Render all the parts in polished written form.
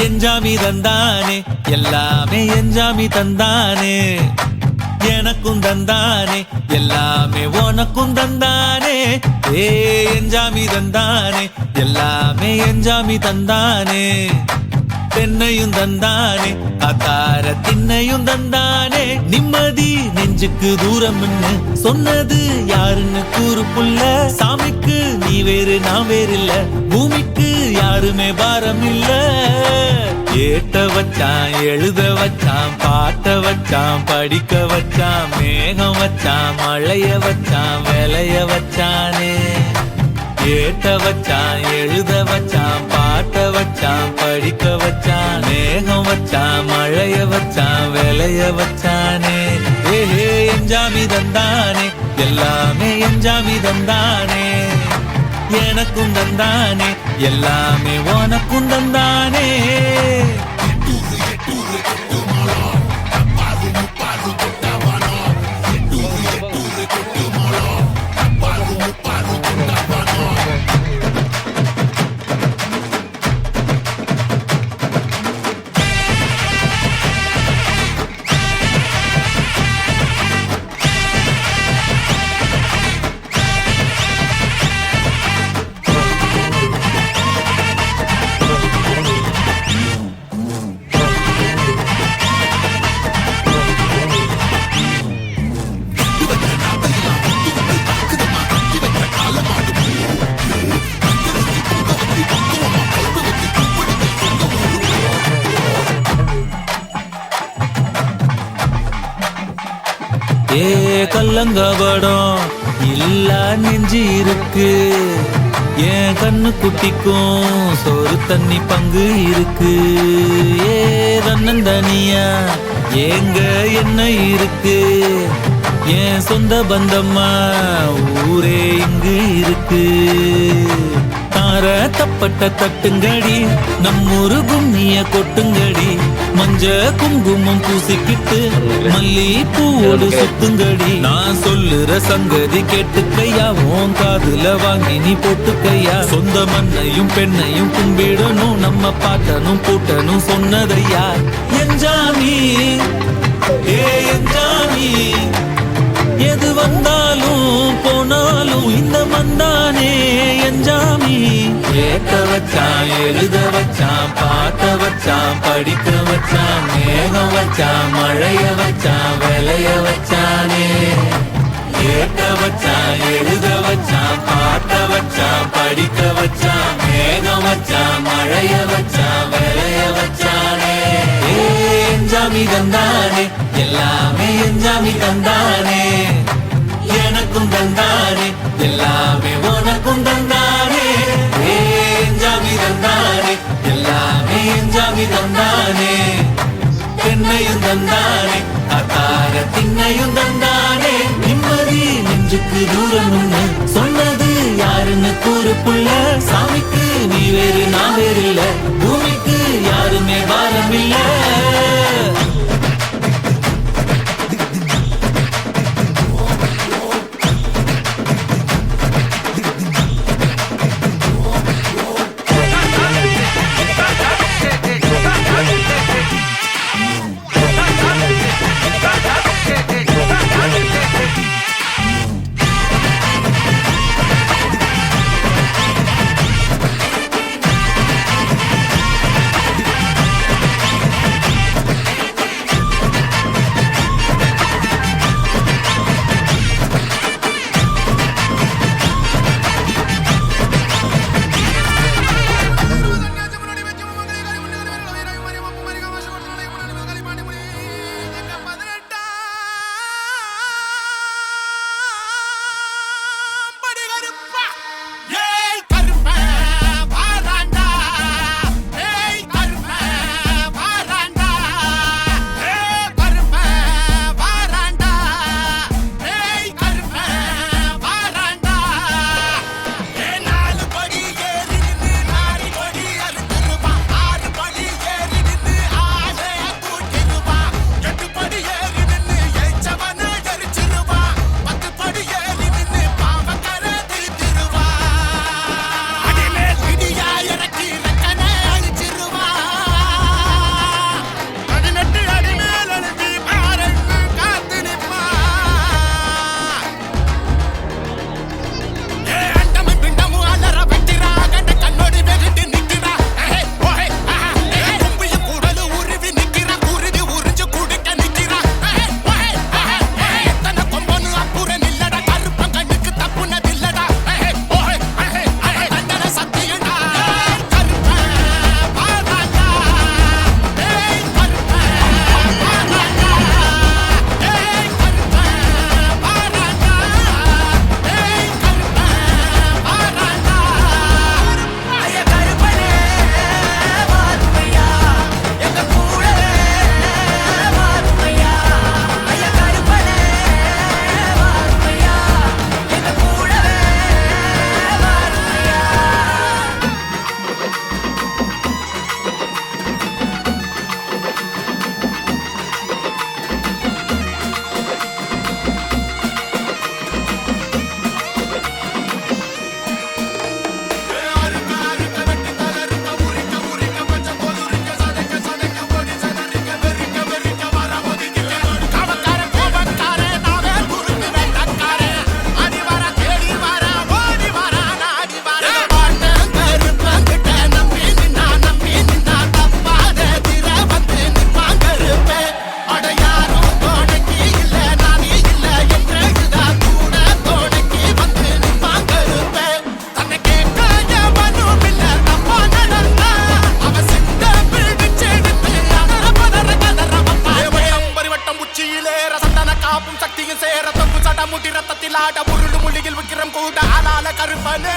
எஞ்சாமி தந்தானே எல்லாமே எஞ்சாமி தந்தானே எனக்கும் தந்தானே எல்லாமே உனக்கும் தந்தானே ஏ எஞ்சாமி தந்தானே எல்லாமே எஞ்சாமி தந்தானே தென்னையும் தந்தானே அத்தார திண்ணையும் தந்தானே நிம்மதி நெஞ்சுக்கு தூரம்னு சொன்னது யாருன்னு கூறு புள்ள சாமிக்கு நீ வேறு நான் வேறு இல்ல பூமிக்கு யாருமே பாரம் இல்ல ஏட்ட வச்சான் எழுத வச்சான் பாட்ட வச்சான் படிக்க வச்சான் மேகம் வச்சான் மழைய வச்சான் விளைய வச்சானே ஏட்ட வச்சான் எழுத வச்சான் பாட்ட வச்சான் படிக்க வச்சான் மேகம் வச்சான் மழைய வச்சான் விளைய வச்சானே ஏஹே எஞ்சாமி தந்தானே எல்லாமே எஞ்சாமி தந்தானே எனக்கும் தந்தானே எல்லாமே உனக்கும் தந்தானே ஏ கல்லங்கபடம் இல்ல நெஞ்சு இருக்கு என் கண்ணு குட்டிக்கும் சோறு தண்ணி பங்கு இருக்கு ஏ தன்னந்தனியா ஏங்க என்ன இருக்கு என் சொந்த பந்தம்மா ஊரே இங்கு இருக்கு தார தப்பட்ட தட்டுங்கடி நம்மூரு கும்மிய கொட்டுங்கடி மஞ்ச குங்குமம் பூசிக்கிட்டு மல்லி பூவோடு சுத்துங்கடி நான் சொல்லுற சங்கதி கேட்டுக்கையா உன் காதுல வாங்கி நீ போட்டுக்கையா சொந்த மண்ணையும் பெண்ணையும் கும்பிடணும் நம்ம பாட்டனும் பூட்டனும் சொன்னதையா எஞ்சாமி ஏ எஞ்சாமி எது வந்தாலும் போனாலும் இந்த மந்தானே எஞ்சாமி கேட்க வச்சான் எழுத வச்சான் பாட்ட வச்சான் படிக்க வச்சான் மேகம் வச்சான் மழைய வச்சான் விளைய வச்சானே கேட்க வச்சான் எழுத வச்சான் பாட்ட வச்சான் படிக்க வச்சான் மேகம் வச்சான் மழைய வச்சான் விளைய வச்சானே எஞ்சாமி தந்தானே எல்லாமே எஞ்சாமி தந்தானே எனக்கும் தந்தானே எல்லாமே உனக்கும் தந்தானே எஞ்சாமி தந்தானே எல்லாமே எஞ்சாமி தந்தானே தென்னையும் தந்தானே அத்தார திண்ணையும் தந்தானே நிம்மதி நெஞ்சுக்கு தூரம்னு சொன்னது யாருன்னு கூறு புள்ள சாமிக்கு நீ வேறு நான் வேறு இல்ல பூமிக்கு யாருமே பாரம் இல்ல புலிகள் விக்கிரம் கூட ஆளால கருப்பனே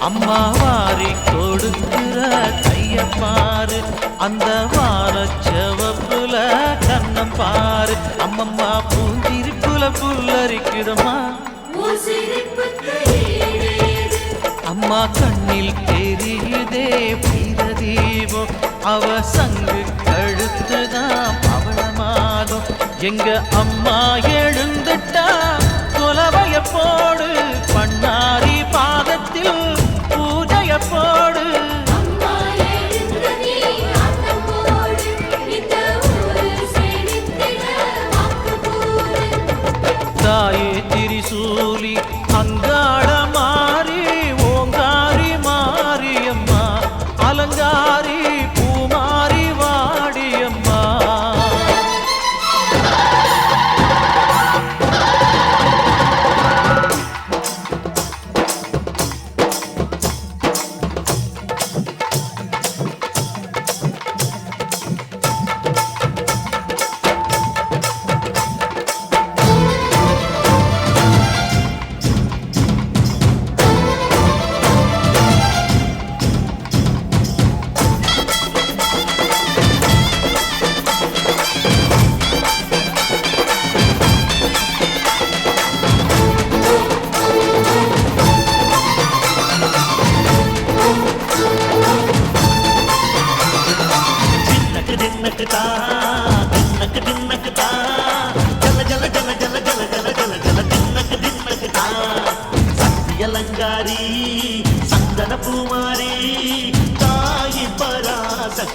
அம்மா வாரி கொடுக்கிற கைய பாரு, அந்த வாரச்சவப்புல கண்ணம் பாரு. அம்மம்மா பூஞ்சிரிப்புல புல்லரிக்குதம்மா, அம்மா கண்ணில் தெரியுதே பிரதீபம். அவ சங்கு கழுத்துதான் பவளமாகும். எங்க அம்மா எழுந்துட்டா கொலவைய போடு, பண்ணாரி பாதத்தில் பூஜைய போடு. தாயே திரிசூலி அங்காள மாறி, ஓங்காரி மாரியம்மா, அலங்காரி பூமாரி வாடியம்மா. சந்தன பூமாரி தாயி பராசக்தி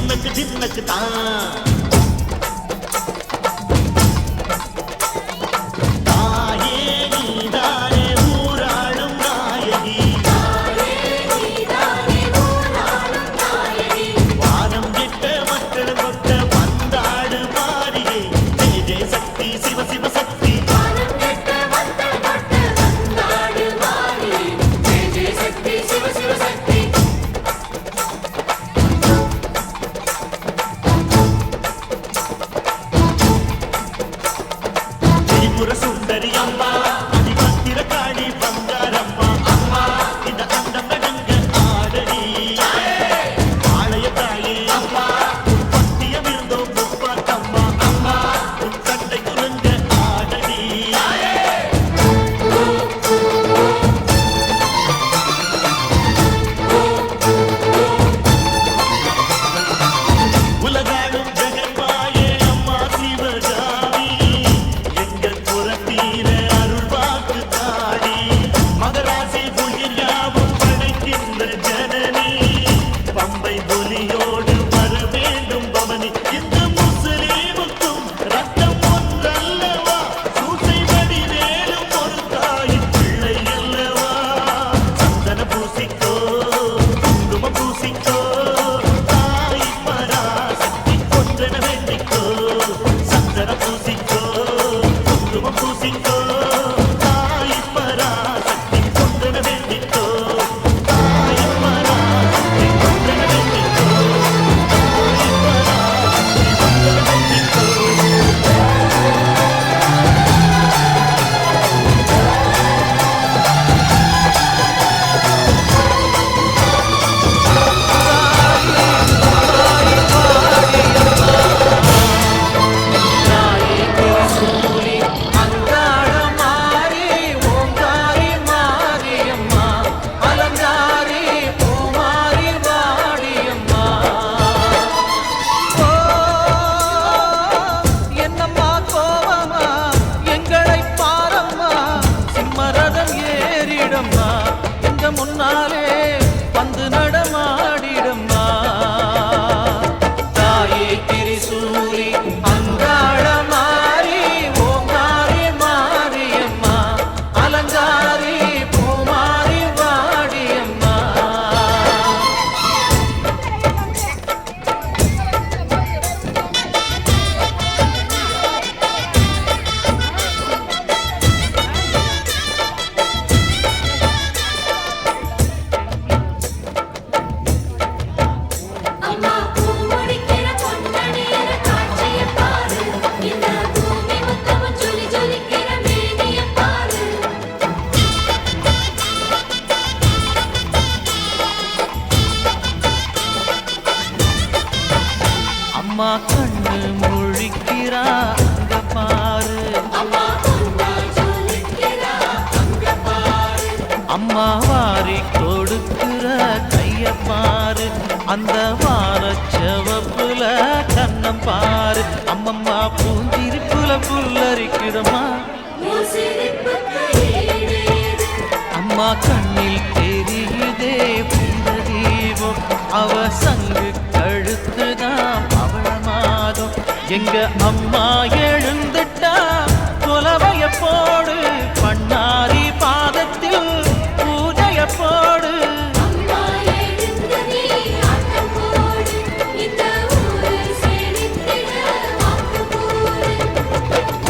தின்னக்கு தின்னக்கு தான் சுந்தரி அம்மா அதிபத்திர காளி பங்காரம்மா அம்மா இந்த அண்டம் நடங்க ஆடடி ஆலய தாயே அம்மா பத்தியம் இருந்தோம் முப்பாத்தம்மா அம்மா உன் கட்டை குலுங்க ஆடடி உலகாடும் ஜெகன்மாயே அம்மா சிவகாமி புலியோடு வர வேண்டும் பவனி இந்த முஸ்லீமுக்கும் ரத்தம் ஒன்றல்லவா சூசை வடிவேலும் ஒரு தாயின் பிள்ளை அல்லவா சந்தன பூசிக்கோ குங்கும பூசிக்கோ தாய் பராசக்தி கொன்றன வேண்டிக்கோ சந்தன பூசிக்கோ குங்கும பூசிக்கோ தாய் பராசக்தி கொன்றன வேண்டிக்கோ முன்னாலே வந்து நடமாடிடம்மா தாயே திரிசூலி அங்காள மாறி ஓங்காரி மாரியம்மா அலங்காரி பூமாரி வாடியம்மா அம்மா கண்ணு முழிக்கிறா அங்க பாரு அம்மா வாரி கொடுக்கிற கைய பாரு அந்த வாரச்சவப்புல கண்ணம் பாரு அம்மம்மா பூஞ்சிரிப்புல புல்லரிக்குதம்மா அம்மா கண்ணில் தெரியுதே புந்த தீபம் அவ சங்கு கழுத்துதான் அவளமாதும் எங்க அம்மா எழுந்துட்டா கொலவைய போடு பண்ணாரி பாதத்தில் பூஜைய போடு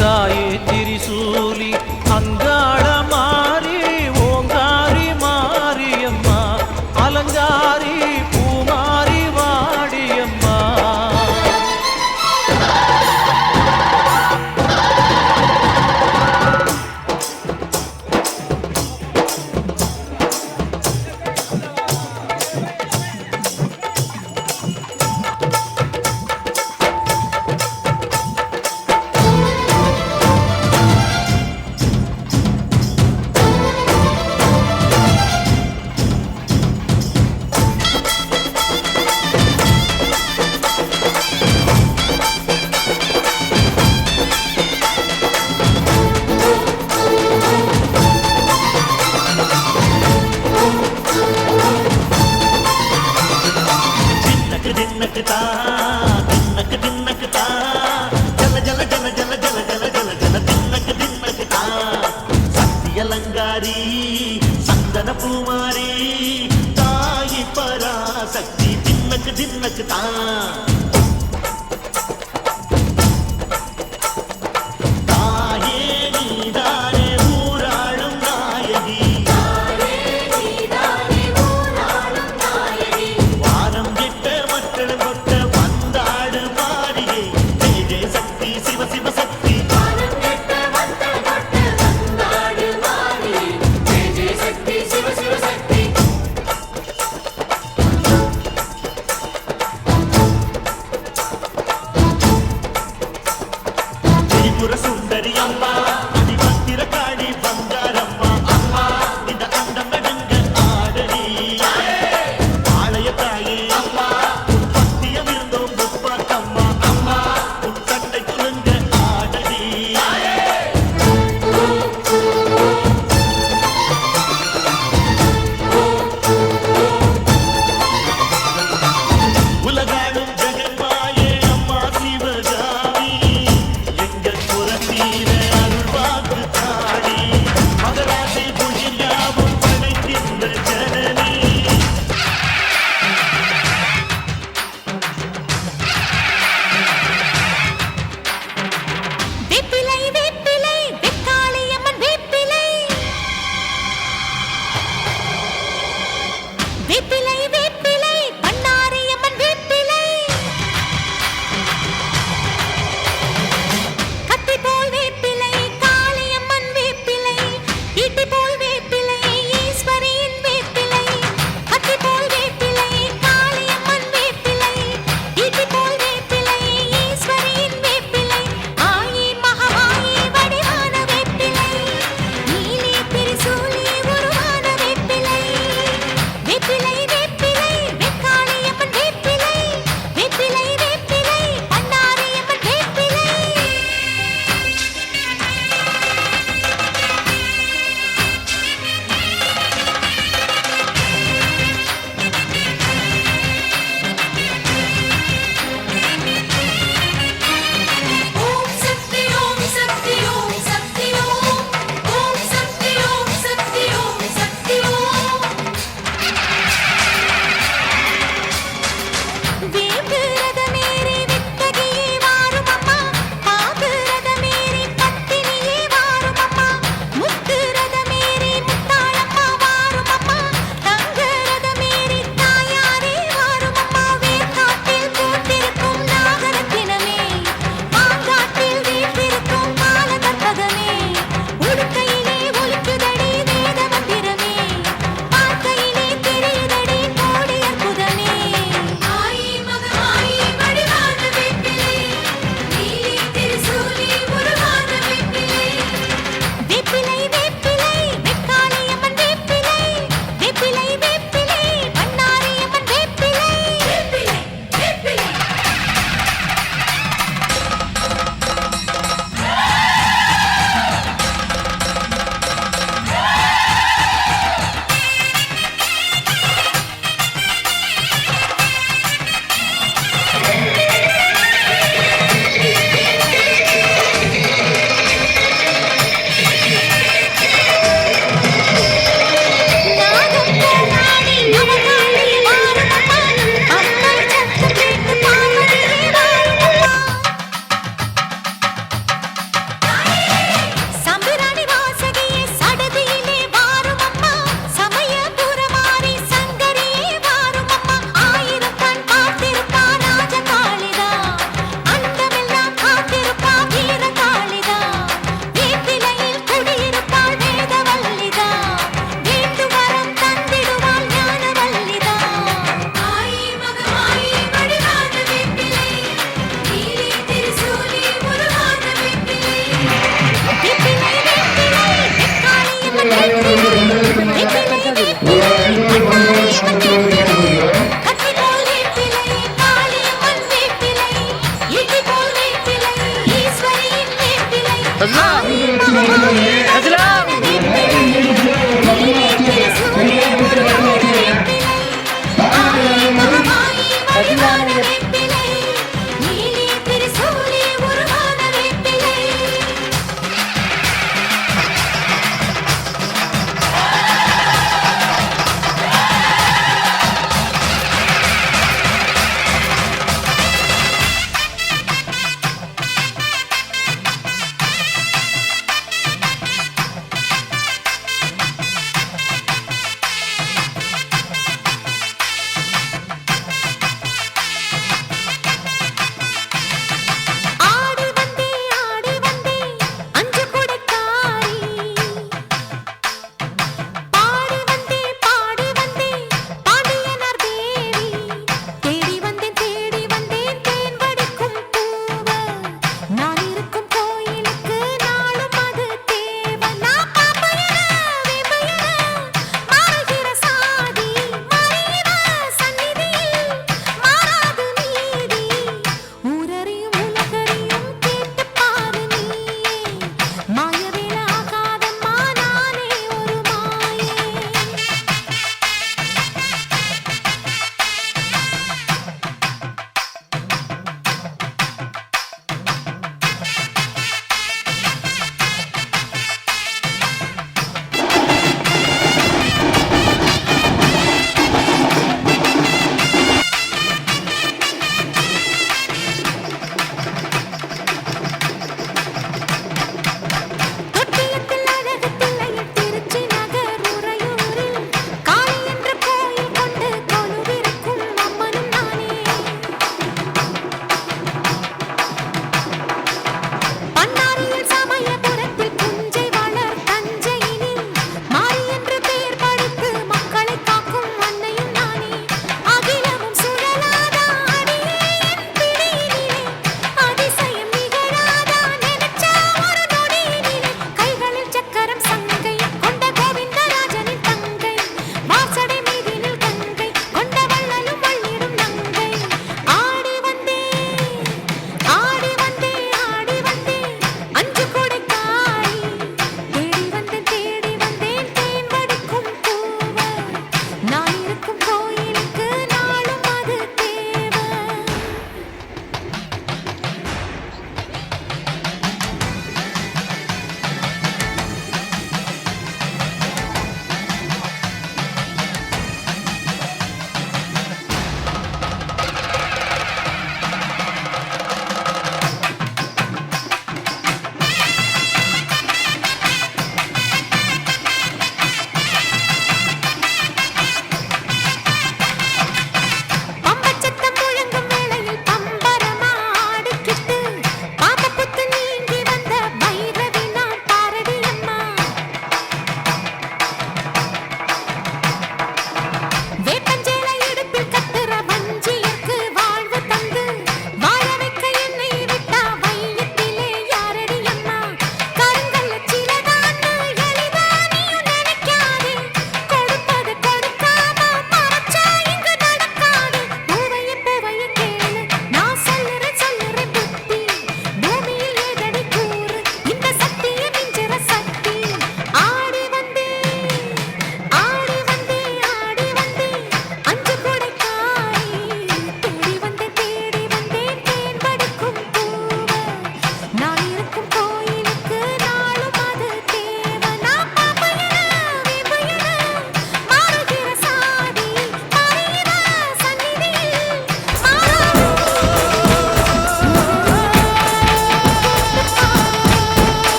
தாயே திரிசூலி அங்காள மாறி ஓங்காரி மாரியம்மா அலங்காரி பூமாரி வாடியம்மா தின்னக்குதா தின்னக்குதா ஜல ஜல ஜல ஜல ஜல ஜல ஜல ஜல தின்னக்குதா சக்தி அலங்காரி சந்தன பூமாரி தாயி பராசக்தி தின்னக்குதா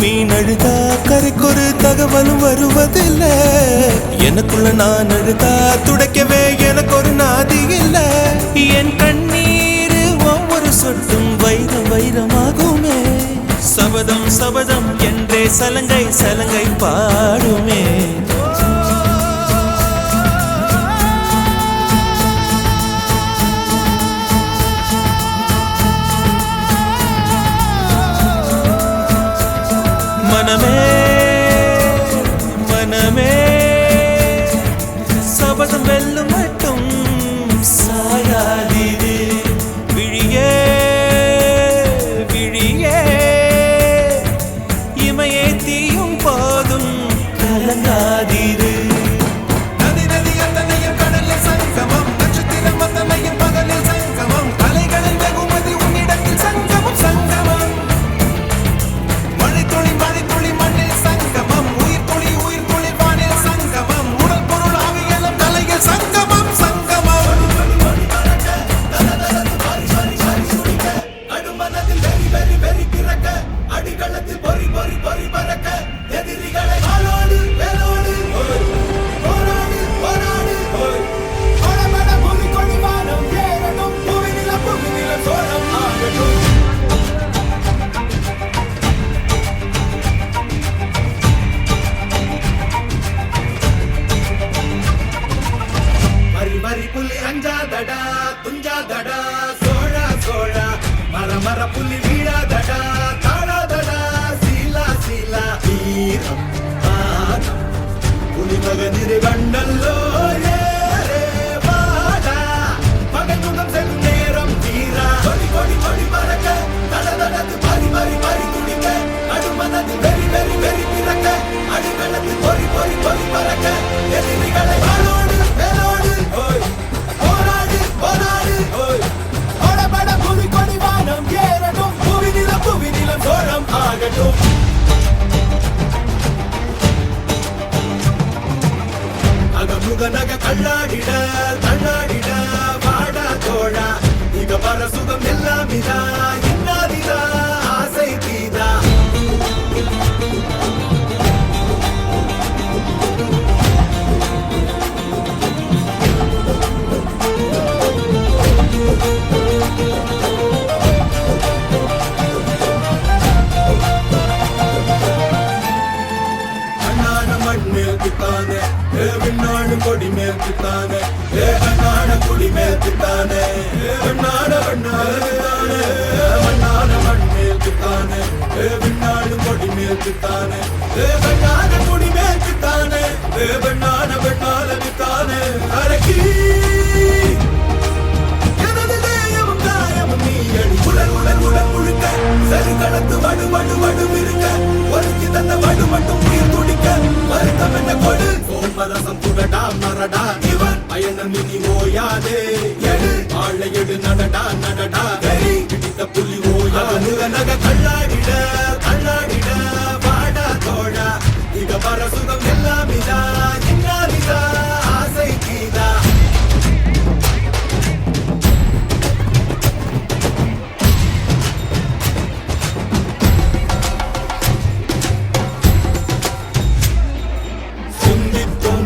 மீன் அழுதா கரைக்கொரு தகவலும் வருவதில்லை. எனக்குள்ள நான் அழுதா துடைக்கவே எனக்கு ஒரு நாதி இல்லை. என் கண்ணீர் ஒவ்வொரு சொட்டும் வைரம் வைரமாகுமே. சபதம் சபதம் என்றே சலங்கை சலங்கை பாடுமே. மனமே மனமே சபதம் வெல்லும் மட்டும் சாயாதீரு. விழியே விழியே இமையே தீயும் போதும் கலங்காதீரு. நதி நதி அத்தனையும் கடலில் சங்கமம், நட்சத்திரம் அத்தனையும் பகலில் சங்கமம், அலைகளில் வெகுமதி உன்னிடத்தில் சங்கமம் சங்கமம். மழை துளி மண்ணில் சங்கமம், உயிர் துளி வானில் சங்கமம், உடல் பொருள் ஆவியெல்லாம் தலையில் சங்கமம் சங்கமம். அடுமனதில் வெறி பிறக்க, அடிகளத்தில் பொறி பறக்க, எதிரிகளை ஆளோடு வேலோடு போராடு படபட புலி கொடி வானம் ஏறணும், புவிநில சோழம் ஆகட்டும். மரி புலி அஞ்சாதடா துஞ்சாதடா சோழா மர புலி வீழாதடா தாழாதடா சீலா வீரம் ஆனம் புலி மகனிரு கண்டல்லோ ஏரே வாடா மகனுடன் செல்லும் நேரம் தீரா. கொடி பறக்க தடதடத்து பறி துடிக்க, அடுமனதில் வெறி பிறக்க, அடிகளத்தில் பொறி பறக்க, எதிரிகளை வாளோடு வேலோடு போராடு படபட புலி கொடி வானம் ஏறட்டும், புவிநிலம் சோழம் ஆகட்டும். அகமுக நக தள்ளாடிட வாடா தோழா, இக பர சுகம் எல்லாம் இன்னாதிதா ஆசை தீதா. அண்ணான மண் மேல் தித்தானே, விண்ணாடு கொடி மேல் தித்தானே, அண்ணான குடி மேல் தித்தானே, அண்ணான மண் மேல் தித்தானே, விண்ணாடு கொடி மேல் தித்தானே, அண்ணான குடி மேல் தித்தானே, பெண்ணான வித்தானே. அரக்கி எனது தேயமும் தாயமும் நீ அடி உடல் முழுக்க சருகளத்து வடு இருக்க, ஒருத்தி தந்த வடு மட்டும் உயிர் துடிக்க, வருத்தம் என்ன கொடு சோமரசம் துடடா மரடா இவன் பயணம் இனி ஓயாதே. எடு ஆளை எடு நடடா வெறி பிடித்த புலி ஓயாத நக கள்ளாடிட வாடா தோழா, இக பர சுகம் எல்லாம் இன்னாதிதா ஆசை கீதா.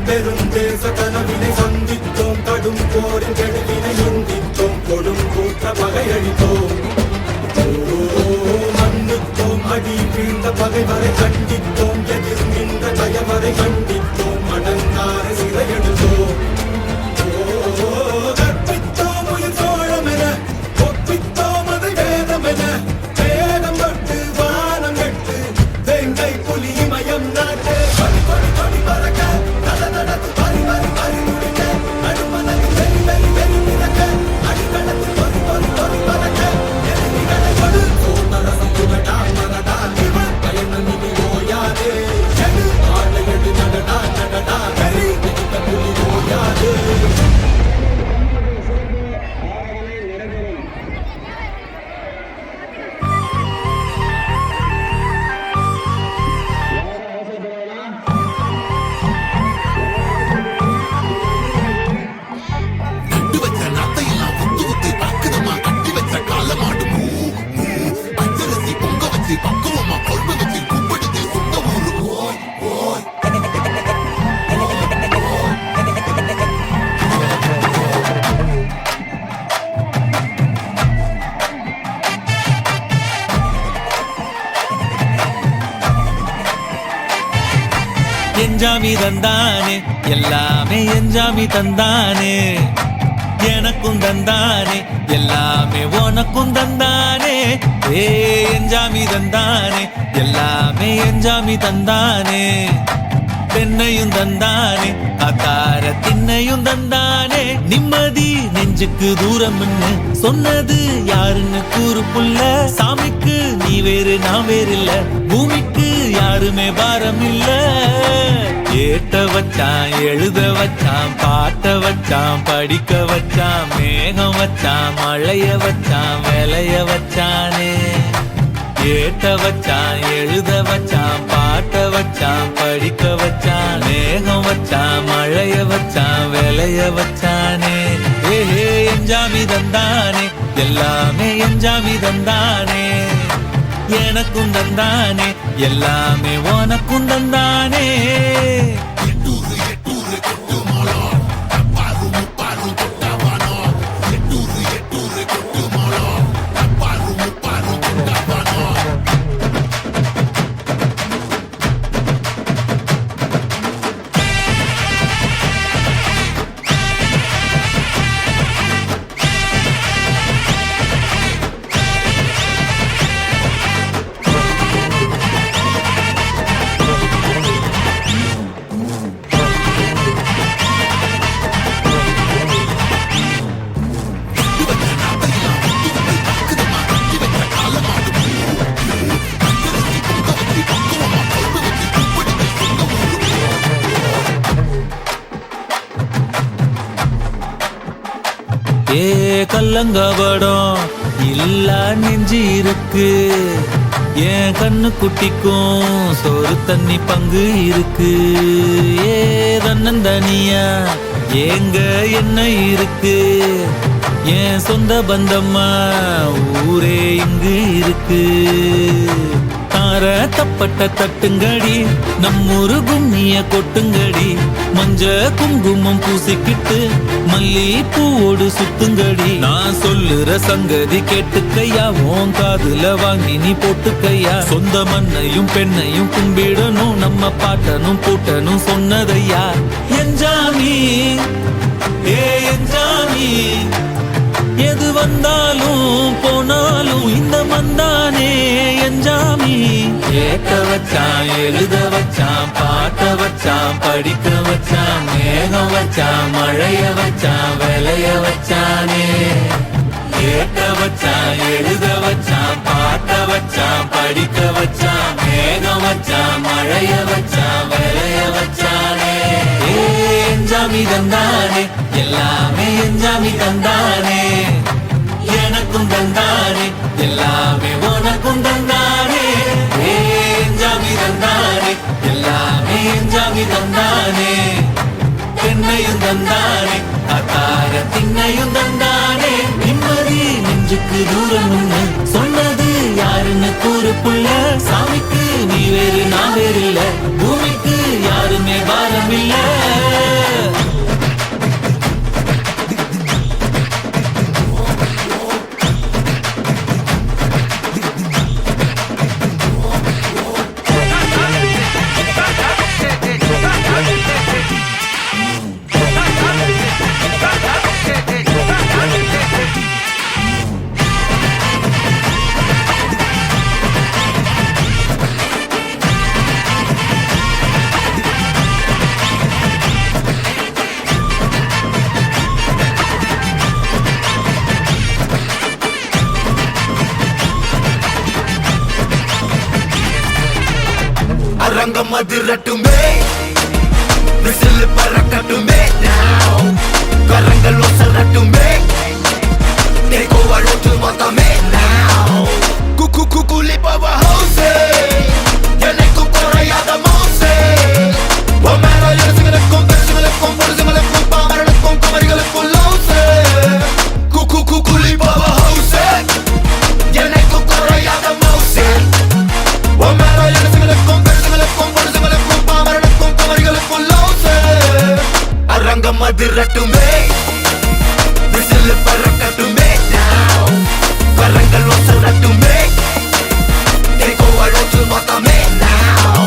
பெருந்தேச கனவினை சந்தித்தோம், கடும் போரின் கெடுவினை முந்தித்தோம், கொடும் கூற்ற பகையளித்தோம், மன்னித்தோம் அடி வீழ்ந்த பகைவரை கண்டித்தோம், எதிர் நின்ற தயவரை கண்டித்தோம், அடங்கார சிறையெடுத்தோம், கற்பித்தோம் உயிர் சோழம் என ஒப்பித்தோம் அதை வேதம் என, வேதம் தொட்டு வானம் கட்டு வெங்கை புலி இமயம் நாட்டு. கொடி பறக்க தடதடத்து பறி துடிக்க, அடுமனதில் வெறி பிறக்க, அடிகளத்தில் பொறி பறக்க, எதிரிகளை கொடு சோமரசம் துடடா மரடா இவன் பயணம் இனி ஓயாதே. எடு ஆளை எடு நடடா எஞ்சாமி தந்தானே எல்லாமே எஞ்சாமி தந்தானே எனக்கும் தந்தானே எல்லாமே உனக்கும் தந்தானே ஏ எஞ்சாமி தந்தானே எல்லாமே எஞ்சாமி தந்தானே பெண்ணையும் தந்தானே அத்தார திண்ணையும் தந்தானே நிம்மதி நெஞ்சுக்கு தூரம்னு சொன்னது யாருன்னு கூறு புள்ள சாமிக்கு நீ வேறு நான் வேறு இல்ல பூமிக்கு யாருமே பாரம் இல்ல ஏத்த வச்சான் எழுத வச்சான் பாட்ட வச்சான் படிக்க வச்சான் மேகம் வச்சான் மழைய வச்சான் விளைய வச்சானே ஏத்த வச்சான் எழுத வச்சான் பாட்ட வச்சான் படிக்க வச்சான் மேகம் வச்சான் மழைய வச்சான் விளைய வச்சானே ஏஹே எஞ்சாமி தந்தானே எல்லாமே எஞ்சாமி தந்தானே எனக்கும் தந்தானே எல்லாமே உனக்கும் தந்தானே ஏ கல்லங்கபடம் இல்ல நெஞ்சு இருக்கு என் கண்ணு குட்டிக்கும் சோறு தண்ணி பங்கு இருக்கு ஏ தன்னந்தனியா ஏங்க என்ன இருக்கு என் சொந்த பந்தம்மா ஊரே இங்கு இருக்கு தார தப்பட்ட தட்டுங்கடி நம்மூரு கும்மிய கொட்டுங்கடி மஞ்ச குங்குமம் பூசிக்கிட்டு மல்லி பூவோடு சுத்துங்கடி நான் சொல்லுற சங்கதி கேட்டுக்கையா உன் காதுல வாங்கி நீ போட்டுக்கையா சொந்த மண்ணையும் பெண்ணையும் கும்பிடணும் நம்ம பாட்டனும் பூட்டனும் சொன்னதையா எஞ்சாமி ஏ எஞ்சாமி எது வந்தாலும் போனாலும் இந்த மந்தானே எஞ்சாமி ஏத்த வச்சான் எழுத வச்சான் பாட்ட வச்சான் படிக்க வச்சான் மேகம் வச்சான் மழைய வச்சான் விளைய வச்சானே ஏத்த வச்சான் எழுத வச்சான் பாட்ட வச்சான் படிக்க வச்சான் மேகம் வச்சான் மழைய வச்சான் விளைய வச்சானே எஞ்சாமி தந்தானே எல்லாமே எஞ்சாமி தந்தானே எனக்கும் தந்தானே எல்லாமே உனக்கும் தந்தானே எஞ்சாமி தந்தானே எல்லாமே எஞ்சாமி தந்தானே பெண்ணையும் தந்தானே அத்தார திண்ணையும் தந்தானே நிம்மதி நெஞ்சுக்கு தூரம்னு சொன்னது யாருன்னு கூறு புள்ள சாமிக்கு நீ வேறு நான் வேறு இல்ல பூமிக்கு யாருமே பாரம் இல்ல அரங்கம் அதிரட்டுமே விசில் பறக்கட்டுமே now கரங்கள் ஒசரட்டுமே தேகோ வளோட்டு மொத்தமே now குக்கு குக்குலி பவ ஹவுஸே எனக்கு குறையாத மோசே ஒமேரோ எழுசுகளுக்கும் பெருசுகளுக்கும் பொருசுகளுக்கும் பாமரனுக்கும் குமரிகளுக்கும் லவுசே குக்கு குக்குலி பவ ஹவுஸே எனக்கு குறையாத மோசே ஒமேரோ எழுசுகளுக்கும் அரங்கம் அதிரட்டுமே விசில் பறக்கட்டுமே now கரங்கள் ஒசரட்டுமே தேகோ வளோட்டு மொத்தமே now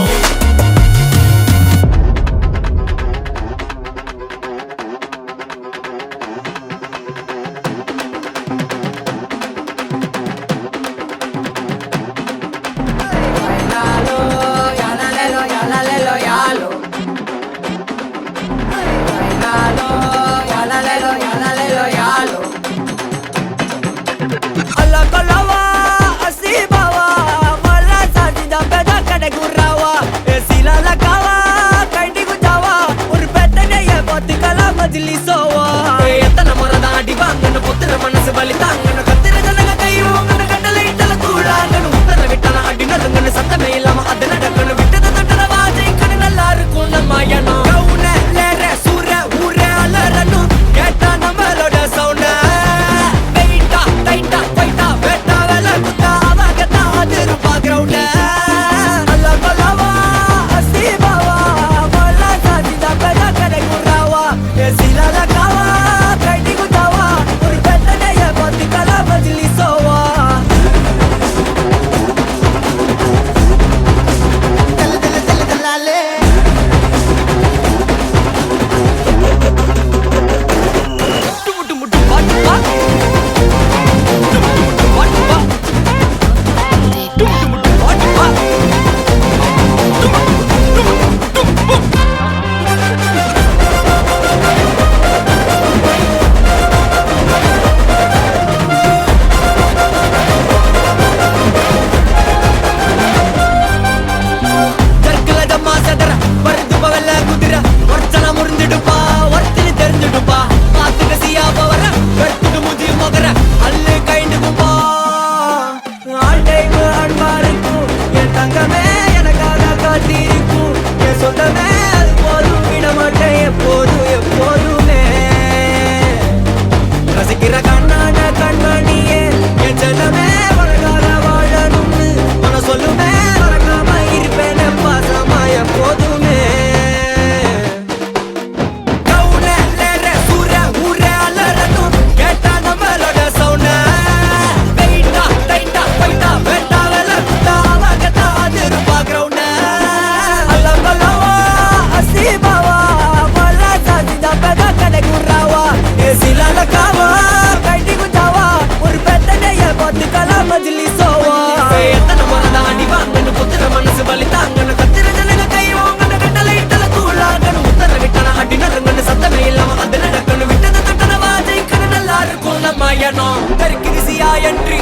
குத்துற மனசு வலி தாங்கணும் கத்திர ஜனங்க கை வாங்கணும் கட்டளை இட்டல தூளாகணும் உத்தர விட்டன அடி நறுங்கன்னு சத்தமே இல்லாம அது நடக்கணும் விட்டது தொட்டன வாஜைக்கணும் நல்லா இருக்கும் நம்ம எண்ணம் தெற்கிரிசியா என்றி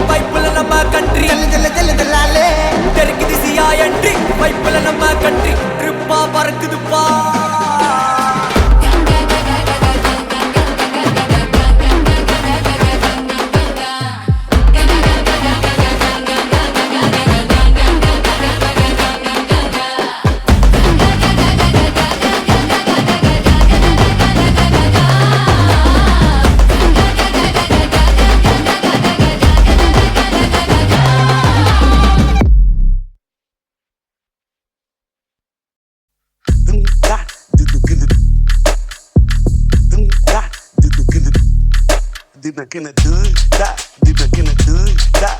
பைப்புல நம்ம கண்ட்ரி தெற்கிரிசியா என்றி பைப்புல நம்ம country ட்ரிப்பா பறக்குதுப்பா Did not gonna do that, did not gonna do that.